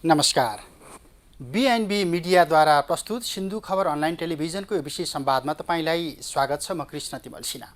नमस्कार। बीएनबी मिडियाद्वारा प्रस्तुत सिन्धु खबर अनलाइन टेलिभिजनको यो विशेष संवादमा तपाईँलाई स्वागत छ। म कृष्ण तिमल सिन्हा।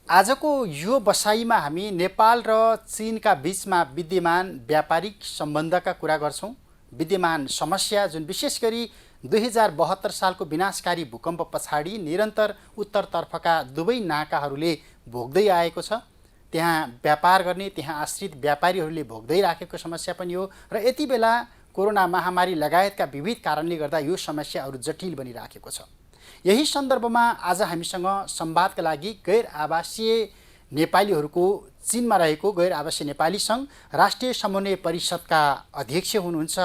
आजको यो बसाइमा हामी नेपाल र चीनका बीचमा विद्यमान व्यापारिक सम्बन्धका कुरा गर्छौँ। विद्यमान समस्या जुन विशेष गरी 2072 सालको विनाशकारी भूकम्प पछाडि निरन्तर उत्तरतर्फका दुवै नाकाहरूले भोग्दै आएको छ। त्यहाँ व्यापार गर्ने, त्यहाँ आश्रित व्यापारीहरूले भोग्दै राखेको समस्या पनि हो र यति बेला कोरोना महामारी लगायतका विविध कारणले गर्दा यो समस्या अरू जटिल बनिराखेको छ। यही सन्दर्भमा आज हामीसँग संवादका लागि गैर आवासीय नेपालीहरूको चीनमा रहेको गैर आवासीय नेपाली सङ्घ राष्ट्रिय समन्वय परिषदका अध्यक्ष हुनुहुन्छ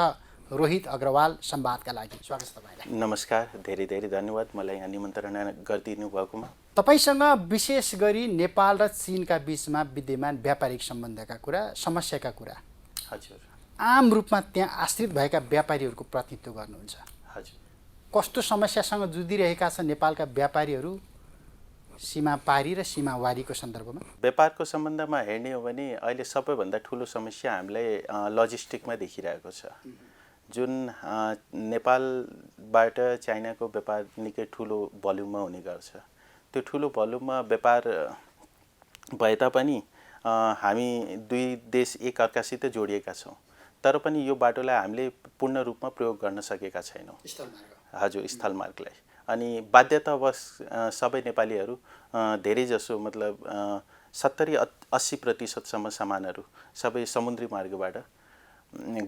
रोहित अग्रवाल। संवादका लागि स्वागत छ तपाईँलाई। नमस्कार, धेरै धेरै धन्यवाद मलाई यहाँ निमन्त्रणा गरिदिनु भएकोमा। तपाईसँग विशेष गरी नेपाल र चीनका बीचमा विद्यमान व्यापारिक सम्बन्धका कुरा, समस्याका कुरा, हजुर, आम रूपमा त्यहाँ आश्रित भएका व्यापारीहरूको प्रतिनिधित्व गर्नुहुन्छ। हजुर, कस्तो समस्यासँग जुधिरहेका छन् नेपालका व्यापारीहरू सीमा पारी र सीमावारीको सन्दर्भमा? व्यापारको सम्बन्धमा हेर्ने हो भने अहिले सबैभन्दा ठुलो समस्या हामीलाई लजिस्टिकमा देखिरहेको छ। जुन नेपालबाट चाइनाको व्यापार निकै ठुलो भोल्युममा हुने गर्छ। त्यो ठुलो भोल्युममा व्यापार भए तापनि हामी दुई देश एकअर्कासित जोडिएका छौँ, तर पनि यो बाटोलाई हामीले पूर्ण रूपमा प्रयोग गर्न सकेका छैनौँ। हजुर, स्थलमार्गलाई। अनि बाध्यतावश सबै नेपालीहरू धेरैजसो मतलब 70-80% सामानहरू सबै समुद्री मार्गबाट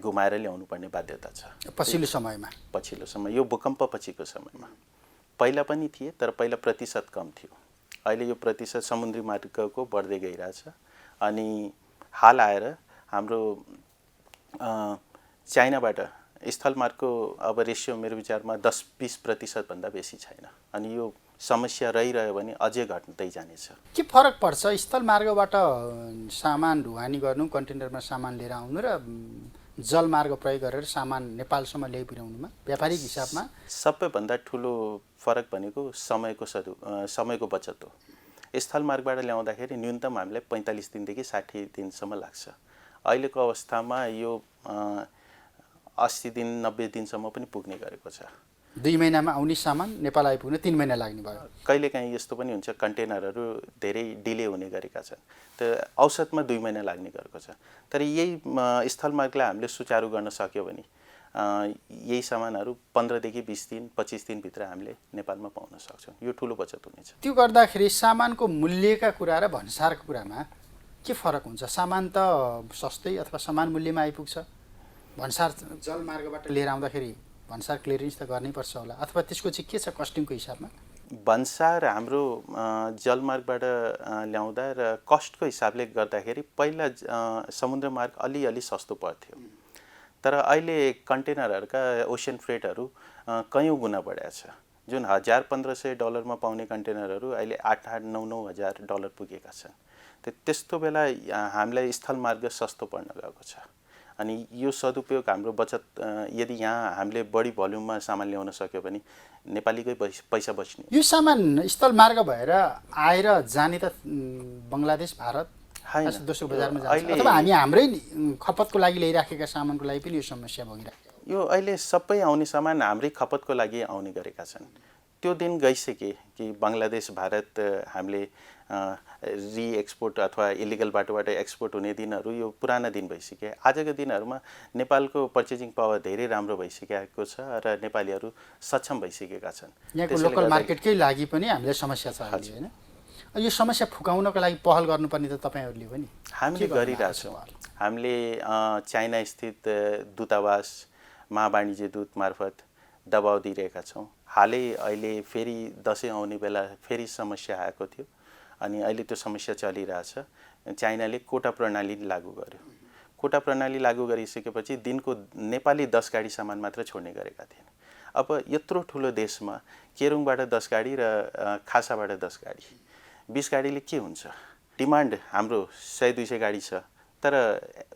घुमाएर ल्याउनु पर्ने बाध्यता छ पछिल्लो समय। यो भूकम्प पछिको समयमा पहिला पनि थिए, तर पहिला प्रतिशत कम थियो। अहिले यो प्रतिशत समुद्री मार्गको बढ्दै गइरहेछ। अनि हाल आएर हाम्रो चाइनाबाट स्थलमार्गको अब रेसियो मेरो विचारमा 10-20% भन्दा बेसी छैन। अनि यो समस्या रहिरह्यो भने अझै घट्दै जानेछ। के फरक पर्छ स्थलमार्गबाट सामान ढुवानी गर्नु, कन्टेनरमा सामान लिएर आउनु र जलमार्ग प्रयोग गरेर सामान नेपालसम्म ल्याइपुर्याउनुमा व्यापारिक हिसाबमा? सबैभन्दा ठुलो फरक भनेको समयको बचत हो। स्थलमार्गबाट ल्याउँदाखेरि न्यूनतम हामीलाई 45 दिनदेखि 60 दिनसम्म लाग्छ। अहिलेको अवस्थामा यो 80 दिन 90 दिनसम्म पनि पुग्ने गरेको छ। 2 महिनामा आउने सामान नेपाल आइपुग्न 3 महिना लाग्ने भयो। कहिलेकाहीँ यस्तो पनि हुन्छ, कन्टेनरहरू धेरै डिले हुने गरेका छन्, त औसतमा 2 महिना लाग्ने गरेको छ। तर यही स्थलमार्गलाई हामीले सुचारू गर्न सक्यो भने यही सामानहरू 15देखि 20 दिन 25 दिनभित्र हामीले नेपालमा पाउन सक्छौँ। यो ठुलो बचत हुनेछ। त्यो गर्दाखेरि सामानको मूल्यका कुरा र भन्सारको कुरामा के फरक हुन्छ? सामान त सस्तै अथवा समान मूल्यमा आइपुग्छ। भन्सार जलमार्गबाट लिएर आउँदाखेरि भन्सार क्लियरेन्स त गर्नैपर्छ होला, अथवा त्यसको चाहिँ के छ कस्टिङको हिसाबमा? भन्सार हाम्रो जलमार्गबाट ल्याउँदा र कस्टको हिसाबले गर्दाखेरि पहिला समुद्र मार्ग अलि सस्तो पर्थ्यो, तर अहिले कन्टेनरहरूका ओसन फ्रेटहरू कयौँ गुणा बढेको छ। जुन $1,500 पाउने कन्टेनरहरू अहिले $8,000-9,000 पुगेका छन्। त्यस्तो बेला हामीलाई स्थलमार्ग सस्तो पर्न गएको छ। अनि यो सदुपयोग हाम्रो बचत, यदि यहाँ हामीले बढी भोल्युममा सामान ल्याउन सक्यो भने नेपालीकै पैसा बच्ने। यो सामान स्थलमार्ग भएर आएर जाने त बङ्गलादेश, भारत दोस्रो बजारमा जान्छ, अथवा हामी हाम्रै खपतको लागि ल्याइराखेका सामानको लागि पनि यो समस्या भइरहेको? यो अहिले सबै आउने सामान हाम्रै खपतको लागि आउने गरेका छन्। त्यो दिन गइसके कि बङ्गलादेश, भारत हामीले रिएक्सपोर्ट अथवा इलिगल बाटोबाट एक्सपोर्ट हुने दिनहरू यो पुराना दिन भइसके। आजको दिनहरूमा नेपालको पर्चेजिङ पावर धेरै राम्रो भइसकेको छ र नेपालीहरू सक्षम भइसकेका छन्। यहाँको लोकल मार्केटकै लागि पनि हामीलाई समस्या छ होइन? यो समस्या फुकाउनको लागि पहल गर्नुपर्ने त तपाईँहरूले पनि हामीले गरिरहेछौँ। हामीले चाइना स्थित दूतावास, महावाणिज्य दूत मार्फत दबाउ दिइरहेका छौँ। हालै अहिले फेरि दसैँ आउने बेला फेरि समस्या आएको थियो, अनि अहिले त्यो समस्या चलिरहेछ। चाइनाले कोटा प्रणाली लागू गर्यो। कोटा प्रणाली लागू गरिसकेपछि दिनको नेपाली 10 गाडी सामान मात्र छोड्ने गरेका थिएन। अब यत्रो ठुलो देशमा केरुङबाट 10 गाडी र खासाबाट 10 गाडी, 20 गाडीले के हुन्छ? डिमान्ड हाम्रो 100-200 गाडी छ, तर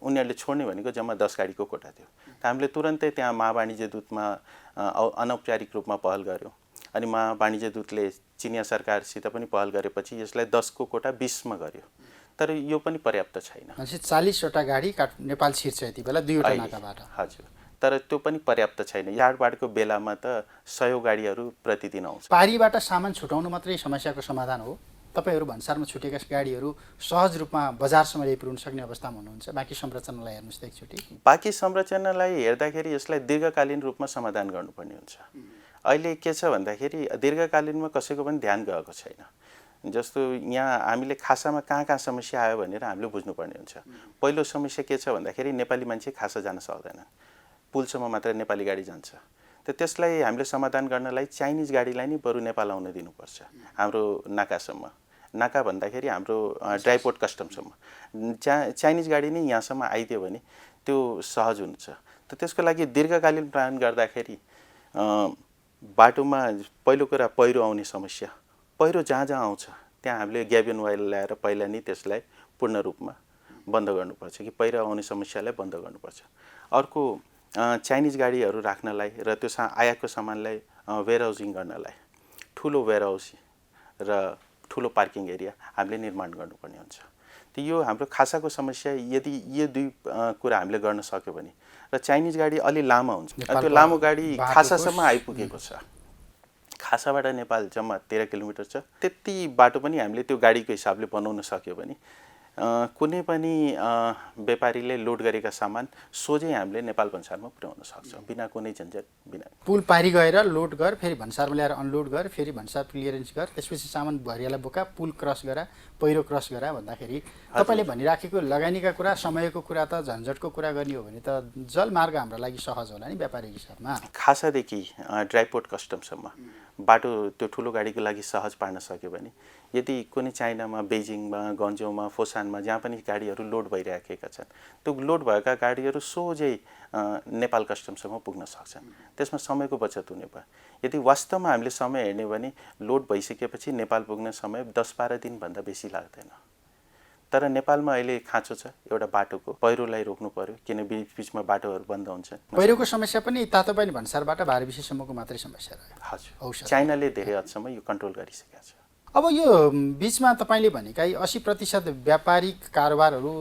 उनीहरूले छोड्ने भनेको जम्मा 10 गाडीको कोटा थियो। हामीले तुरन्तै त्यहाँ महावाणिज्य दूतमा अनौपचारिक रूपमा पहल गऱ्यौँ। अनि वाणिज्य दूतले चिनिया सरकारसित पनि पहल गरेपछि यसलाई 10 को कोटा 20 मा गर्यो। तर यो पनि पर्याप्त छैन। भनेपछि 40वटा गाडी नेपाल छिर्छ यति बेला 2वटा नाकाबाट। हजुर, तर त्यो पनि पर्याप्त छैन। चाडबाडको बेलामा त 100 गाडीहरू प्रतिदिन आउँछ। पारीबाट सामान छुटाउनु मात्रै समस्याको समाधान हो? तपाईहरू भन्सारमा छुटेका गाडीहरू सहज रूपमा बजारसम्म ल्याइपुर्याउन सक्ने अवस्थामा हुनुहुन्छ? बाँकी संरचनालाई हेर्नुहोस् त एकचोटि। बाँकी संरचनालाई हेर्दाखेरि यसलाई दीर्घकालीन रूपमा समाधान गर्नुपर्ने हुन्छ। अहिले के छ भन्दाखेरि दीर्घकालीनमा कसैको पनि ध्यान गएको छैन। जस्तो यहाँ हामीले खासामा कहाँ समस्या आयो भनेर हामीले बुझ्नुपर्ने हुन्छ। पहिलो समस्या के छ भन्दाखेरि नेपाली मान्छे खासा जान सक्दैन, पुलसम्म मात्र नेपाली गाडी जान्छ। त्यसलाई हामीले समाधान गर्नलाई चाइनिज गाडीलाई नै बरु नेपाल आउन दिनुपर्छ हाम्रो नाकासम्म। नाका भन्दाखेरि हाम्रो ड्राइपोर्ट कस्टमसम्म चाइनिज गाडी नै यहाँसम्म आइदियो भने त्यो सहज हुन्छ। त्यसको लागि दीर्घकालीन प्लान गर्दाखेरि बाटोमा पहिलो कुरा पहिरो आउने समस्या, पहिरो जहाँ आउँछ त्यहाँ हामीले ग्याबिन वायर ल्याएर पहिला नै त्यसलाई पूर्ण रूपमा बन्द गर्नुपर्छ कि पहिरो आउने समस्यालाई बन्द गर्नुपर्छ। अर्को चाइनिज गाडीहरू राख्नलाई र त्यो आयातको सामानलाई वेयरहाउसिङ गर्नलाई ठुलो वेयरहाउसिङ र ठुलो पार्किङ एरिया हामीले निर्माण गर्नुपर्ने हुन्छ। त्यो यो हाम्रो खासाको समस्या यदि यो दुई कुरा हामीले गर्न सक्यो भने र चाइनिज गाडी अलि लामो हुन्छ, त्यो लामो गाडी खासासम्म आइपुगेको छ। खासाबाट नेपाल जम्मा 13 किलोमिटर छ। त्यति बाटो पनि हामीले त्यो गाडीको हिसाबले बनाउन सक्यो भने कुनै पनि व्यापारीले लोड गरेका सामान सोझै हामीले नेपाल भन्सारमा पुर्याउन सक्छौँ बिना कुनै झन्झट बिना। पुल पारी गएर लोड गर, फेरि भन्सारमा ल्याएर अनलोड गर, फेरि भन्सार क्लियरेन्स गर, त्यसपछि सामान भरियालाई बोका, पुल क्रस गरा, पहिरो क्रस गरा भन्दाखेरि तपाईँले भनिराखेको लगानीका कुरा, समयको कुरा त झन्झटको कुरा गर्ने हो भने त जलमार्ग हाम्रो लागि सहज होला नि व्यापारिक हिसाबमा। खासादेखि ड्राइपोर्ट कस्टमसम्म बाटो त्यो ठुलो गाडीको लागि सहज पार्न सक्यो भने यदि कुनै चाइनामा, बेजिङमा, गन्जौमा, फोसानमा जहाँ पनि गाडीहरू लोड भइरहेका छन् त्यो लोड भएका गाडीहरू सोझै नेपाल कस्टमसम्म पुग्न सक्छन्। त्यसमा समयको बचत हुने भयो। यदि वास्तवमा हामीले समय हेर्ने भने लोड भइसकेपछि नेपाल पुग्न समय 10-12 दिनभन्दा बेसी लाग्दैन। तर नेपालमा अहिले खाँचो छ एउटा बाटोको, पहिरोलाई रोक्नु पर्यो किन बिचमा बाटोहरू बन्द हुन्छन्। पहिरोको समस्या पनि तातोपानी भन्सारबाट भारविसेसम्मको मात्रै समस्या रह्यो। हजुर, चाइनाले धेरै हदसम्म यो कन्ट्रोल गरिसकेको छ। अब यो बिचमा तपाईँले भनेका 80% व्यापारिक कारोबारहरू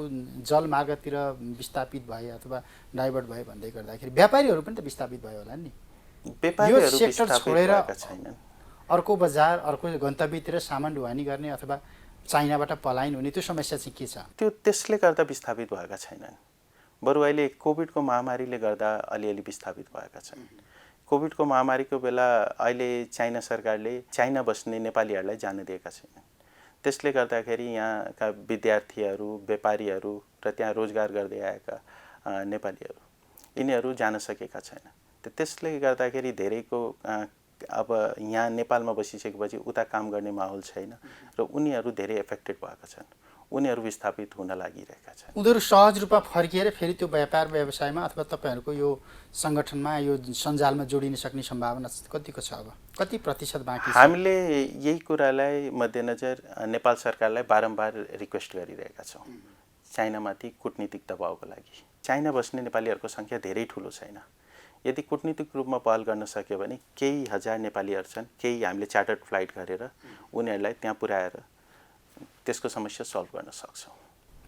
जलमार्गतिर विस्थापित भए अथवा डाइभर्ट भए भन्दै गर्दाखेरि व्यापारीहरू पनि त विस्थापित भयो होला नि। व्यापारीहरू यो सेक्टर छोडेर छैनन्, अर्को बजार, अर्को गन्तव्यतिर सामान ढुवानी गर्ने अथवा चाइनाबाट पलायन हुने त्यो समस्या चाहिँ के छ? त्यो त्यसले गर्दा विस्थापित भएका छैनन्, बरु अहिले कोभिडको महामारीले गर्दा अलिअलि विस्थापित भएका छन्। कोभिडको महामारीको बेला अहिले चाइना सरकारले चाइना बस्ने नेपालीहरूलाई जान दिएका छैनन्। त्यसले गर्दाखेरि यहाँका विद्यार्थीहरू, व्यापारीहरू र त्यहाँ रोजगार गर्दै आएका नेपालीहरू यिनीहरू जान सकेका छैनन्। त्यसले गर्दाखेरि धेरैको अब यहाँ नेपालमा बसिसकेपछि उता काम गर्ने माहौल छैन र उनीहरू धेरै एफेक्टेड भएका छन्। उनीहरू विस्थापित हुन लागिरहेका छन्। उनीहरू सहज रूपमा फर्किएर फेरि त्यो व्यापार व्यवसायमा अथवा तपाईँहरूको यो सङ्गठनमा, यो सञ्जालमा जोडिन सक्ने सम्भावना कतिको छ? अब कति प्रतिशत बाँकी छ? हामीले यही कुरालाई मध्यनजर नेपाल सरकारलाई बारम्बार रिक्वेस्ट गरिरहेका छौँ चाइनामाथि कूटनीतिक दबाउको लागि। चाइना बस्ने नेपालीहरूको सङ्ख्या धेरै ठुलो छैन। यदि कूटनीतिक रूपमा पहल गर्न सक्यो भने केही हजार नेपालीहरू छन्, केही हामीले चार्टर्ड फ्लाइट गरेर उनीहरूलाई त्यहाँ पुर्याएर त्यसको समस्या सल्भ गर्न सक्छौँ।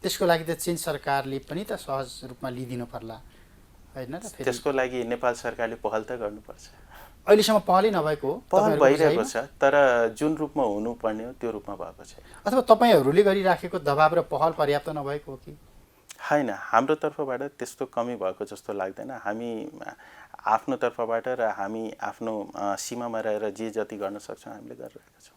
त्यसको लागि त चीन सरकारले पनि त सहज रूपमा लिइदिनु पर्ला होइन र? त्यसको लागि नेपाल सरकारले पहल त गर्नुपर्छ। अहिलेसम्म पहलै नभएको हो? पहल भइरहेको छ तर जुन रूपमा हुनुपर्ने हो त्यो रूपमा भएको छैन। अथवा तपाईँहरूले गरिराखेको दबाब र पहल पर्याप्त नभएको हो कि? होइन, हाम्रो तर्फबाट त्यस्तो कमी भएको जस्तो लाग्दैन। हामी आफ्नो तर्फबाट र हामी आफ्नो सीमामा रहेर जे जति गर्न सक्छौँ हामीले गरिरहेका छौँ।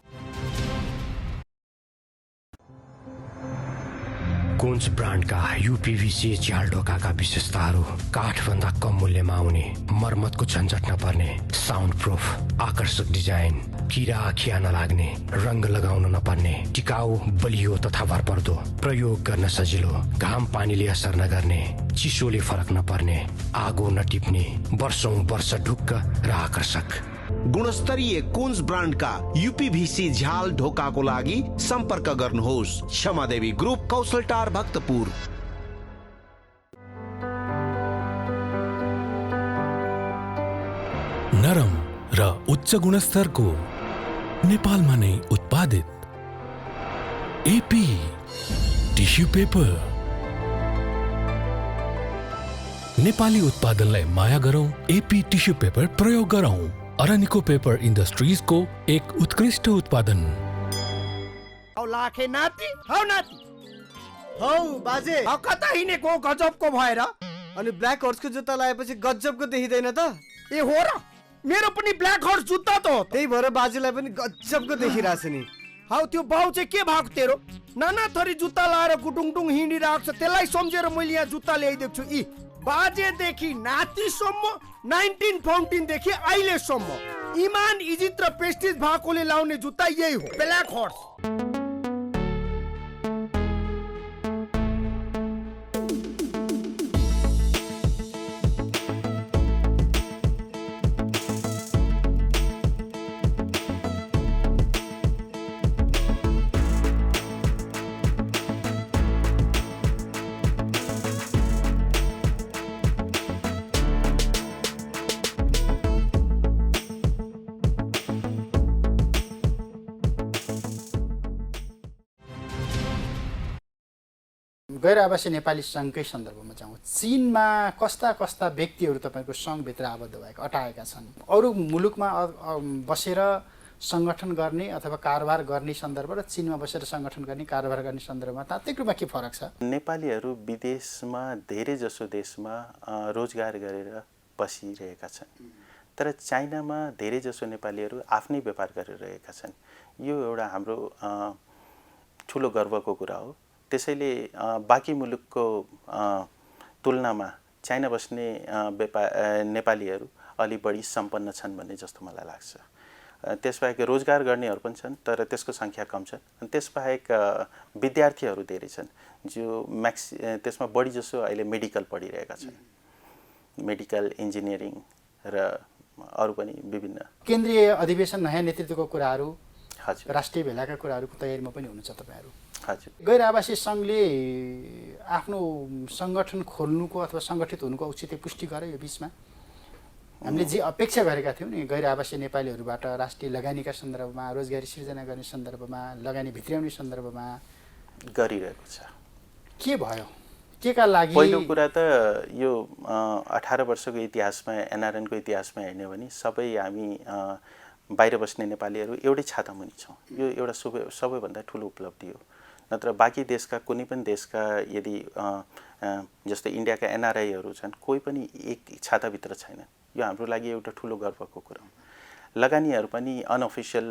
कुन्स ब्रान्डका यूपीवीसी झ्याल ढोकाका विशेषताहरू काठभन्दा कम मूल्यमा आउने, मर्मतको झन्झट नपर्ने, साउन्ड प्रुफ, आकर्षक डिजाइन, किरा खिया नलाग्ने, रङ लगाउन नपर्ने, टिकाउ, बलियो तथा भरपर्दो, प्रयोग गर्न सजिलो, घाम पानीले असर नगर्ने, चिसोले फरक नपर्ने, आगो नटिप्ने, वर्षौं वर्ष ढुक्क र आकर्षक। गुणस्तरीय कुन्स ब्रान्डका यूपीभीसी झ्याल ढोकाको लागि सम्पर्क गर्नुहोस्। क्षमादेवी ग्रुप, कौशलटार, भक्तपुर। नरम र उच्च गुणस्तरको नेपालमा नै उत्पादित एपी टिस्यु पेपर। नेपाली उत्पादनलाई माया गरौँ, एपी टिस्यु पेपर प्रयोग गरौँ। अरनिको पेपर इन्डस्ट्रिजको एक उत्कृष्ट उत्पादन। औ लाखे नाति हौ नाति हौ बाजे हौ कता हिँडेको गजबको भएर अनि ब्ल्याक हर्सको जुत्ता लगाएपछि गजबको देखिँदैन त? ए हो र मेरो पनि ब्ल्याक हर्स जुत्ता त हो। त्यही भएर बाजेलाई पनि गजबको देखिरहेछ नि। हौ त्यो बाउ चाहिँ के भएको तेरो? नाना थरी जुत्ता लाएर गुटुङटुङ हिँडिरहेको छ, त्यसलाई सम्झेर मैले यहाँ जुत्ता ल्याइदिएको छु। यी बाजेदेखि नातिसम्म 1914 देखि अहिलेसम्म इमान इज्जत र प्रेस्टिज भएकोले लाउने जुत्ता यही हो, ब्ल्याक हर्स। गैर आवासीय नेपाली सङ्घकै सन्दर्भमा जाउँ। चीनमा कस्ता कस्ता व्यक्तिहरू तपाईँको सङ्घभित्र आबद्ध भएका अटाएका छन्? अरू मुलुकमा बसेर सङ्गठन गर्ने अथवा कारोबार गर्ने सन्दर्भ र चीनमा बसेर सङ्गठन गर्ने कारोबार गर्ने सन्दर्भमा तात्विक रूपमा के फरक छ? नेपालीहरू विदेशमा धेरै जसो देशमा रोजगार गरेर बसिरहेका छन्, तर चाइनामा धेरै जसो नेपालीहरू आफ्नै व्यापार गरिरहेका छन्। यो एउटा हाम्रो ठुलो गर्वको कुरा हो। त्यसैले बाँकी मुलुकको तुलनामा चाइना बस्ने नेपालीहरू अलि बढी सम्पन्न छन् भन्ने जस्तो मलाई लाग्छ। त्यसबाहेक रोजगार गर्नेहरू पनि छन्, तर त्यसको सङ्ख्या कम छ। अनि त्यसबाहेक विद्यार्थीहरू धेरै छन् जो त्यसमा बढी जसो अहिले मेडिकल पढिरहेका छन्, मेडिकल, इन्जिनियरिङ र अरू पनि विभिन्न। केन्द्रीय अधिवेशन, नयाँ नेतृत्वको कुराहरू, हजुर, राष्ट्रिय भेलाका कुराहरूको तयारीमा पनि हुनुहुन्छ तपाईँहरू? हजुर। गैर आवासीय सङ्घले आफ्नो सङ्गठन खोल्नुको अथवा सङ्गठित हुनुको औचित्य पुष्टि गर्यो यो बिचमा? हामीले जे अपेक्षा गरेका थियौँ नि गैर आवासीय नेपालीहरूबाट राष्ट्रिय लगानीका सन्दर्भमा, रोजगारी सिर्जना गर्ने सन्दर्भमा, लगानी भित्र्याउने सन्दर्भमा गरिरहेको छ। के भयो? के का लागि? पहिलो कुरा त यो 18 वर्षको इतिहासमा, एनआरएनको इतिहासमा हेर्ने हो भने सबै हामी बाहिर बस्ने नेपालीहरू एउटै छाता मुनि छौँ। यो एउटा सबैभन्दा ठुलो उपलब्धि हो। नत्र बाँकी देशका कुनै पनि देशका यदि जस्तै इन्डियाका एनआरआईहरू छन्, कोही पनि एक छाताभित्र छैन। यो हाम्रो लागि एउटा ठुलो गर्वको कुरा हो। लगानीहरू पनि अनअफिसियल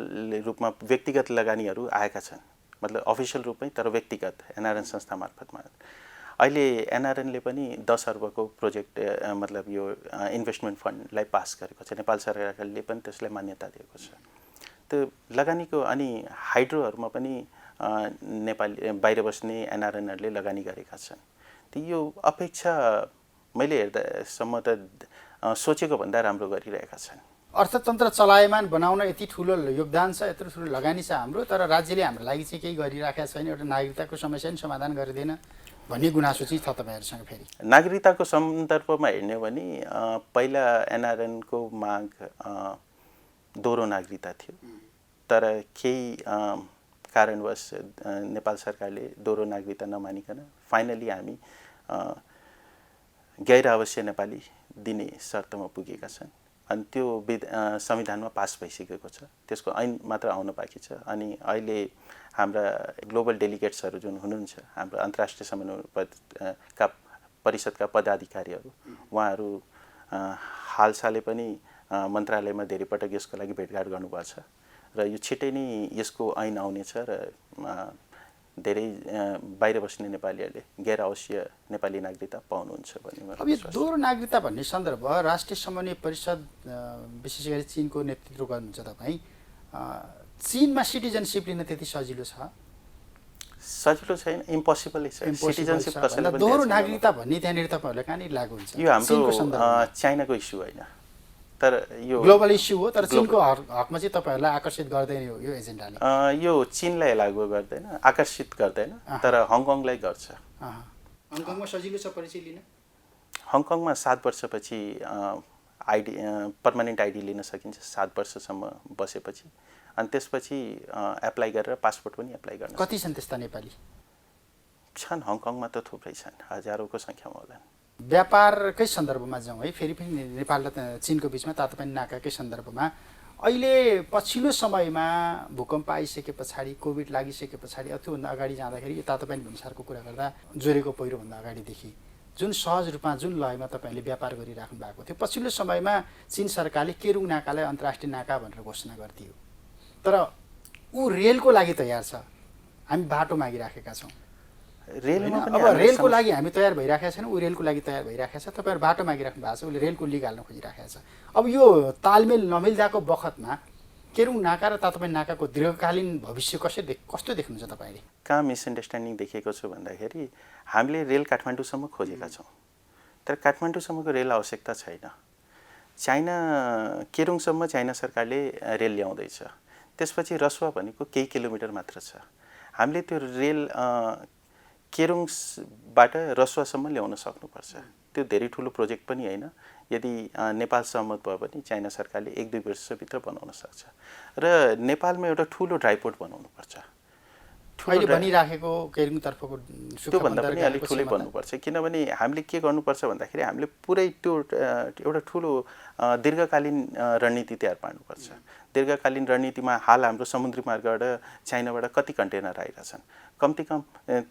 रूपमा व्यक्तिगत लगानीहरू आएका छन्, मतलब अफिसियल रूपमै तर व्यक्तिगत एनआरएन संस्था मार्फतमा। अहिले एनआरएनले पनि 10 अर्बको प्रोजेक्ट मतलब यो इन्भेस्टमेन्ट फन्डलाई पास गरेको छ। नेपाल सरकारले पनि त्यसलाई मान्यता दिएको छ। त्यो लगानीको अनि हाइड्रोहरूमा पनि नेपाली बाहिर बस्ने एनआरएनहरूले लगानी गरेका छन्। त्यो यो अपेक्षा मैले हेर्दासम्म त सोचेको भन्दा राम्रो गरिरहेका छन्। अर्थतन्त्र चलायमान बनाउन यति ठुलो योगदान छ, यत्रो ठुलो लगानी छ हाम्रो, तर राज्यले हाम्रो लागि चाहिँ केही गरिराखेका छैन, एउटा नागरिकताको समस्या पनि समाधान गरिदिएन भन्ने गुनासो चाहिँ छ तपाईँहरूसँग? फेरि नागरिकताको सन्दर्भमा हेर्ने हो भने पहिला एनआरएनको माग दोहोरो नागरिकता थियो, तर केही कारणवश नेपाल सरकारले दोहोरो नागरिकता नमानिकन फाइनली हामी गैर आवासीय नेपाली दिने शर्तमा पुगेका छन्। अनि त्यो संविधानमा पास भइसकेको छ, त्यसको ऐन मात्र आउन बाँकी छ। अनि अहिले हाम्रा ग्लोबल डेलिगेट्सहरू जुन हुनुहुन्छ, हाम्रो अन्तर्राष्ट्रिय समन्वय परिषदका पदाधिकारीहरू, उहाँहरू हालसालै पनि मन्त्रालयमा धेरै पटक यसको लागि भेटघाट गर्नुभएको छ र यो छिटै नै यसको ऐन आउनेछ र धेरै बाहिर बस्ने नेपालीहरूले गैर आवासीय नेपाली नागरिकता पाउनुहुन्छ भन्ने। अब यो दोहोरो नागरिकता भन्ने सन्दर्भ राष्ट्रिय समन्वय परिषद विशेष गरी चीनको नेतृत्व गर्नुहुन्छ तपाईँ। चीनमा सिटिजनसिप लिन त्यति सजिलो छ? सजिलो छैन, इम्पोसिबलै छ। सिटिजनसिप कसैले पनि दोहोरो नागरिकता भन्ने त्यहाँनिर तपाईँहरूलाई कहाँनिर लागु हुन्छ? यो हाम्रो चाइनाको इस्यु होइन, तर यो ग्लोबल इस्यु हो, तर चीनको हकमा चाहिँ तपाईँहरूलाई आकर्षित गर्दैन यो एजेन्डाले? यो चीनलाई लागु गर्दैन, आकर्षित गर्दैन, तर हङकङलाई गर्छ। हङकङमा सजिलो छ परिचय लिन? हङकङमा 7 वर्षपछि आइडी पर्मानेन्ट आइडी लिन सकिन्छ, 7 वर्षसम्म बसेपछि। अनि त्यसपछि एप्लाई गरेर पासपोर्ट पनि एप्लाई गर्न। कति छन् त्यस्ता नेपाली? छन्, हङकङमा त थुप्रै छन्, हजारौँको सङ्ख्यामा होलान्। व्यापारकै सन्दर्भमा जाउँ है, फेरि पनि नेपाल र चीनको बिचमा तातोपानी नाकाकै सन्दर्भमा अहिले पछिल्लो समयमा भूकम्प आइसके पछाडि, कोभिड लागिसके पछाडि, त्योभन्दा अगाडि जाँदाखेरि यो तातोपानी भन्सारको कुरा गर्दा जोरेको पहिरोभन्दा अगाडिदेखि जुन सहज रूपमा जुन लयमा तपाईँले व्यापार गरिराख्नु भएको थियो, पछिल्लो समयमा चीन सरकारले केरुङ नाकालाई अन्तर्राष्ट्रिय नाका भनेर घोषणा गरिदियो। तर ऊ रेलको लागि तयार छ, हामी बाटो मागिराखेका छौँ। रेलमा अब रेलको लागि हामी तयार भइराखेका छैनौँ, ऊ रेलको लागि तयार भइराखेको छ, तपाईँहरू बाटो मागिराख्नु भएको छ, उसले रेलको लिग हाल्न खोजिराखेको छ। अब यो तालमेल नमिल्दाको बखतमा केरुङ नाका र तातोपानी नाकाको दीर्घकालीन भविष्य कस्तो देख्नुहुन्छ तपाईँले? कहाँ मिसअन्डरस्ट्यान्डिङ देखेको छु भन्दाखेरि हामीले रेल काठमाडौँसम्म खोजेका छौँ, तर काठमाडौँसम्मको रेल आवश्यकता छैन। चाइना केरुङसम्म चाइना सरकारले रेल ल्याउँदैछ, त्यसपछि रसुवा भनेको केही किलोमिटर मात्र छ। हामीले त्यो रेल केरुङबाट रसुवासम्म ल्याउन सक्नुपर्छ। त्यो धेरै ठुलो प्रोजेक्ट पनि होइन, यदि नेपाल सहमत भयो भने चाइना सरकारले 1-2 वर्षभित्र बनाउन सक्छ। र नेपालमा एउटा ठुलो ड्राइपोर्ट बनाउनुपर्छ। अहिले बनिराखेको केरुङतर्फको त्योभन्दा पनि अलिक ठुलै बन्नुपर्छ, किनभने हामीले के गर्नुपर्छ भन्दाखेरि हामीले पुरै त्यो एउटा ठुलो दीर्घकालीन रणनीति तयार पार्नुपर्छ। दीर्घकालीन रणनीतिमा हाल हाम्रो समुद्री मार्गबाट चाइनाबाट कति कन्टेनर आइरहेछन्, कमतीकम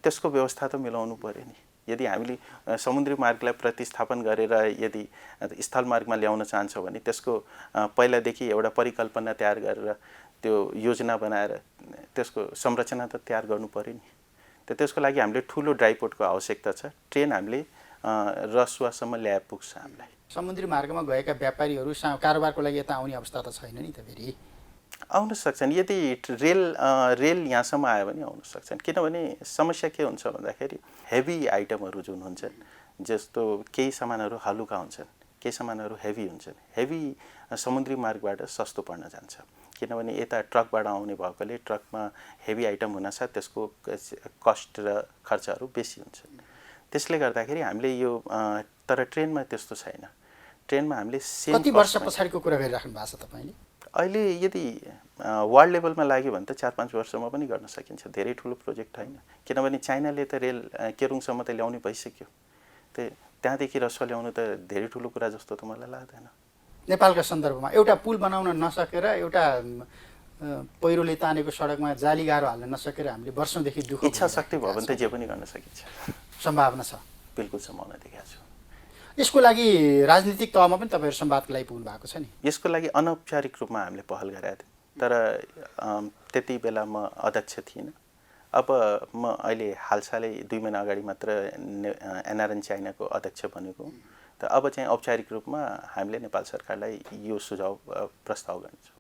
त्यसको व्यवस्था त मिलाउनु पर्यो नि। यदि हामीले समुद्री मार्गलाई प्रतिस्थापन गरेर यदि स्थलमार्गमा ल्याउन चाहन्छौँ भने त्यसको पहिलादेखि एउटा परिकल्पना तयार गरेर त्यो योजना बनाएर त्यसको संरचना त तयार गर्नु पर्यो नि। त त्यसको लागि हामीले ठुलो ड्राइपोर्टको आवश्यकता छ। ट्रेन हामीले रसुवासम्म ल्याए पुग्छ हामीलाई। समुद्री मार्गमा गएका व्यापारीहरू कारोबारको लागि यता आउने अवस्था त छैन नि त? फेरि आउन सक्छन्, यदि रेल यहाँसम्म आयो भने आउन सक्छन्। किनभने समस्या के हुन्छ भन्दाखेरि हेभी आइटमहरू जुन हुन्छन्, जस्तो केही सामानहरू हलुका हुन्छन्, केही सामानहरू हेभी हुन्छन्। हेभी समुद्री मार्गबाट सस्तो पर्न जान्छ, किनभने यता ट्रकबाट आउने भएकोले ट्रकमा हेभी आइटम हुनासाथ त्यसको कस्ट र खर्चहरू बेसी हुन्छन्। त्यसले गर्दाखेरि हामीले यो तर ट्रेनमा त्यस्तो छैन। ट्रेनमा हामीले कति वर्ष पछाडिको कुरा गरिराख्नु भएको छ तपाईँले? अहिले यदि वर्ल्ड लेभलमा लाग्यो भने त 4-5 वर्षमा पनि गर्न सकिन्छ, धेरै ठुलो प्रोजेक्ट होइन। किनभने चाइनाले त रेल केरुङसम्म त ल्याउने भइसक्यो, त्यहाँदेखि रसुवा ल्याउनु त धेरै ठुलो कुरा जस्तो त मलाई लाग्दैन। नेपालका सन्दर्भमा एउटा पुल बनाउन नसकेर, एउटा पहिरोले तानेको सडकमा जालीगारो हाल्न नसकेर हामीले वर्षौँदेखि दुःख इच्छा शक्ति भयो भने त जे पनि गर्न सकिन्छ। सम्भावना छ, बिल्कुल सम्भावना देखेको छु। यसको लागि राजनीतिक तहमा पनि तपाईँहरू संवादको लागि पुग्नु भएको छ नि? यसको लागि अनौपचारिक रूपमा हामीले पहल गरेका थियौँ, तर त्यति बेला म अध्यक्ष थिइनँ। अब म अहिले हालसालै 2 महिना अगाडि मात्र एनआरएन चाइनाको अध्यक्ष बनेको। त अब चाहिँ औपचारिक रूपमा हामीले नेपाल सरकारलाई यो सुझाव प्रस्ताव गर्छौँ।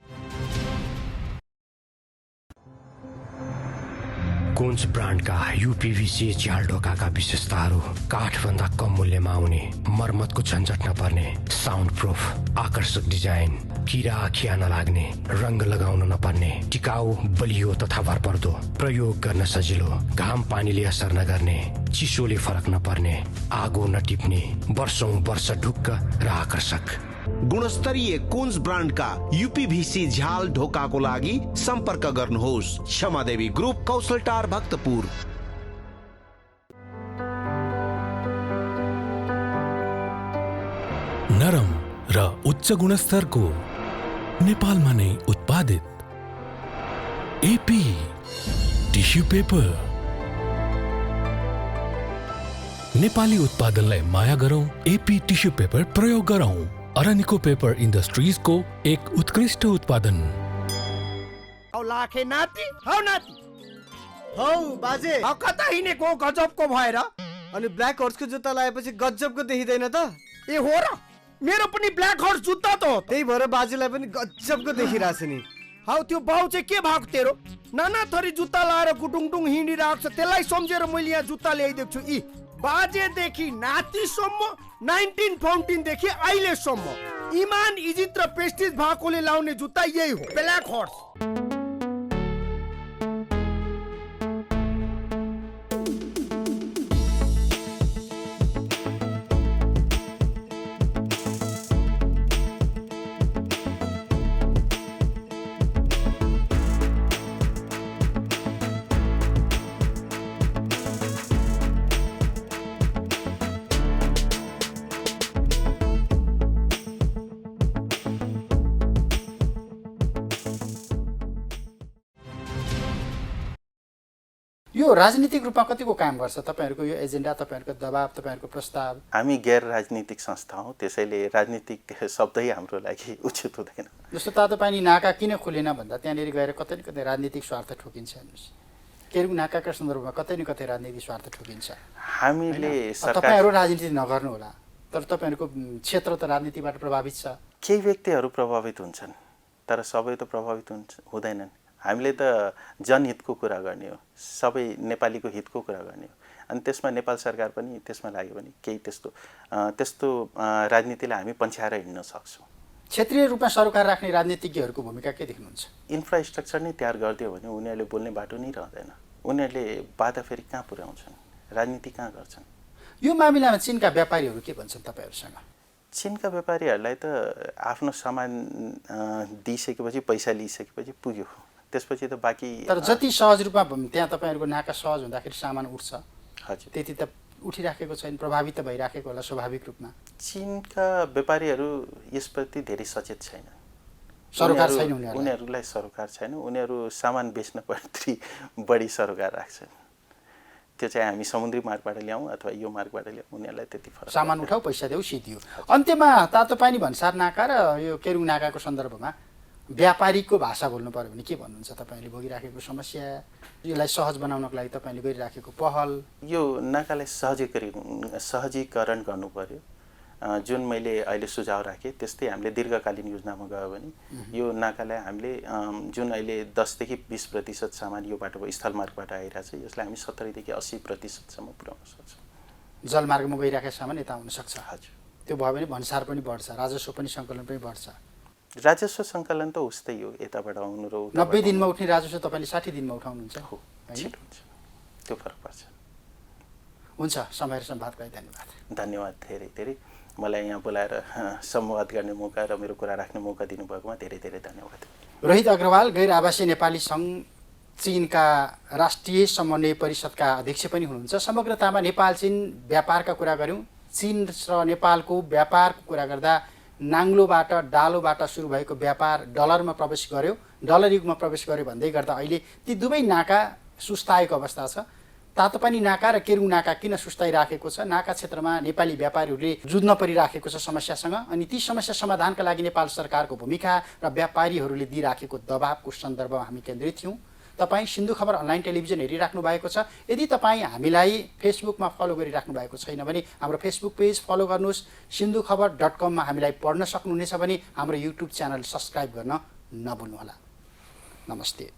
कोन्स ब्रान्डका यूपीवीसी झ्याल ढोकाका विशेषताहरू काठभन्दा कम मूल्यमा आउने, मर्मतको झन्झट नपर्ने, साउन्ड प्रुफ, आकर्षक डिजाइन, किरा आँखिया नलाग्ने, रङ्ग लगाउन नपर्ने, टिकाउ, बलियो तथा भरपर्दो, प्रयोग गर्न सजिलो, घाम पानीले असर नगर्ने, चिसोले फरक नपर्ने, आगो नटिप्ने, वर्षौं वर्ष ढुक्क र आकर्षक। गुणस्तरीय कोन्स ब्रान्डका यूपीभीसी झ्याल ढोकाको लागि सम्पर्क गर्नुहोस्। क्षमादेवी ग्रुप, कौशलटार, भक्तपुर। नरम र उच्च गुणस्तरको नेपालमा नै उत्पादित एपी टिस्यु पेपर। नेपाली उत्पादनलाई माया गरौँ, एपी टिस्यु पेपर प्रयोग गरौँ। अरनिको पेपर इन्डस्ट्रिज को एक उत्कृष्ट उत्पादन। औ लाखे नाति, हौ नाति, हौ बाजे, हौ कता हिँडेको गजबको भएर? अनि ब्ल्याक हर्सको जुत्ता लगाएपछि गजबको देखिँदैन त? ए हो र, मेरो पनि ब्ल्याक हर्स जुत्ता त हो। त्यही भएर बाजेलाई पनि गजबको देखिरहेछ नि। हौ त्यो बाउ चाहिँ के भएको तेरो? नाना थरी जुत्ता लाएर गुटुङटुङ हिँडिरहेको छ, त्यसलाई सम्झेर मैले यहाँ जुत्ता ल्याइदिएको छु। यी बाजेदेखि नातिसम्म, 19 फाउन्टेनदेखि अहिलेसम्म इमान, इज्जत र प्रेस्टिज भएकोले लाउने जुत्ता यही हो, ब्ल्याक हर्स। यो राजनीतिक रूपमा कतिको काम गर्छ तपाईँहरूको यो एजेन्डा, तपाईँहरूको दबाब, तपाईँहरूको प्रस्ताव? हामी गैर राजनीतिक संस्था हौँ, त्यसैले राजनीतिक शब्दै हाम्रो लागि उचित हुँदैन। जस्तो तातोपानी नाका किन खोलेन भन्दा त्यहाँनिर गएर कतै न कतै राजनीतिक स्वार्थ ठोकिन्छ। हेर्नुहोस्, केरुङ नाकाका सन्दर्भमा कतै न कतै राजनीतिक स्वार्थ ठोकिन्छ। हामीले तपाईँहरू राजनीति नगर्नु होला, तर तपाईँहरूको क्षेत्र त राजनीतिबाट प्रभावित छ। केही व्यक्तिहरू प्रभावित हुन्छन्, तर सबै त प्रभावित हुँदैनन्। हामीले त जनहितको कुरा गर्ने हो, सबै नेपालीको हितको कुरा गर्ने हो, अनि त्यसमा नेपाल सरकार पनि त्यसमा लाग्यो भने केही त्यस्तो राजनीतिलाई हामी पन्छ्याएर हिँड्न सक्छौँ। क्षेत्रीय रूपमा सरकार राख्ने राजनीतिज्ञहरूको भूमिका के देख्नुहुन्छ? इन्फ्रास्ट्रक्चर नै तयार गरिदियो भने उनीहरूले बोल्ने बाटो नै रहँदैन। उनीहरूले बाधा फेरि कहाँ पुर्याउँछन्, राजनीति कहाँ गर्छन्? यो मामिलामा चीनका व्यापारीहरू के भन्छन् तपाईँहरूसँग? चीनका व्यापारीहरूलाई त आफ्नो सामान दिइसकेपछि, पैसा लिइसकेपछि पुग्यो, त्यसपछि त बाँकी। तर जति सहज रूपमा त्यहाँ तपाईँहरूको नाका सहज हुँदाखेरि सामान उठ्छ, हजुर, त्यति त उठिराखेको छैन, प्रभावित त भइराखेको होला स्वाभाविक रूपमा। चीनका व्यापारीहरू यसप्रति धेरै सचेत छैनन्। सरोकार छैन उनीहरूलाई सरोकार छैन, उनीहरू सामान बेच्न प्रति बढी सरोकार राख्छन्। त्यो चाहिँ हामी समुद्री मार्गबाट ल्याउँ अथवा यो मार्गबाट ल्याउँ, उनीहरूलाई त्यति फरक। सामान उठाऊ, पैसा देऊ, सिद्धियो। अन्त्यमा तातोपानी भन्सार नाका र यो केरुङ नाकाको सन्दर्भमा व्यापारीको भाषा बोल्नु पर्यो भने के भन्नुहुन्छ? तपाईँले भोगिराखेको समस्या, यसलाई सहज बनाउनको लागि तपाईँले गरिराखेको पहल? यो नाकालाई सहजीकरण गर्नु पर्यो। जुन मैले अहिले सुझाव राखेँ त्यस्तै हामीले दीर्घकालीन योजनामा गयो भने यो नाकालाई हामीले जुन अहिले 10 देखि 20% सामान यो बाटो स्थलमार्गबाट आइरहेको छ, यसलाई हामी 70 देखि 80% पुर्याउन सक्छौँ। जलमार्गमा गइराखेको सामान यता हुन सक्छ। हजुर, त्यो भयो भने भन्सार पनि बढ्छ, राजस्व पनि सङ्कलन पनि बढ्छ। राजस्व सङ्कलन त उस्तै हो, यताबाट आउनु र 90 दिनमा उठ्ने राजस्व तपाईँले 60 दिनमा उठाउनुहुन्छ। हो, छिटो हुन्छ, त्यो फरक पर्छ। हुन्छ, समय र संवादको लागि धन्यवाद। धन्यवाद धेरै धेरै। मलाई यहाँ बोलाएर संवाद गर्ने मौका र मेरो कुरा राख्ने मौका दिनुभएकोमा धेरै धेरै धन्यवाद। रोहित अग्रवाल, गैर आवासीय नेपाली सङ्घ चीनका राष्ट्रिय समन्वय परिषदका अध्यक्ष पनि हुनुहुन्छ। समग्रतामा नेपाल चीन व्यापारका कुरा गऱ्यौँ। चीन र नेपालको व्यापारको कुरा गर्दा नाङ्लोबाट डालोबाट सुरु भएको व्यापार डलरमा प्रवेश गर्यो, डलर युगमा प्रवेश गर्यो भन्दै गर्दा अहिले ती दुवै नाका सुस्ताएको अवस्था छ। तातोपानी नाका र केरुङ नाका किन सुस्ताइराखेको छ? नाका क्षेत्रमा नेपाली व्यापारीहरूले जुझ्न परिराखेको छ समस्यासँग, अनि ती समस्या समाधानका लागि नेपाल सरकारको भूमिका र व्यापारीहरूले दिइराखेको दबाबको सन्दर्भमा हामी केन्द्रित थियौँ। तपाईँ सिन्धु खबर अनलाइन टेलिभिजन हेरिराख्नु भएको छ। यदि तपाईँ हामीलाई फेसबुकमा फलो गरिराख्नु भएको छैन भने हाम्रो फेसबुक पेज फलो गर्नुहोस्। सिन्धुखबर.com मा हामीलाई पढ्न सक्नुहुनेछ भने हाम्रो युट्युब च्यानल सब्सक्राइब गर्न नभुल्नुहोला। नमस्ते।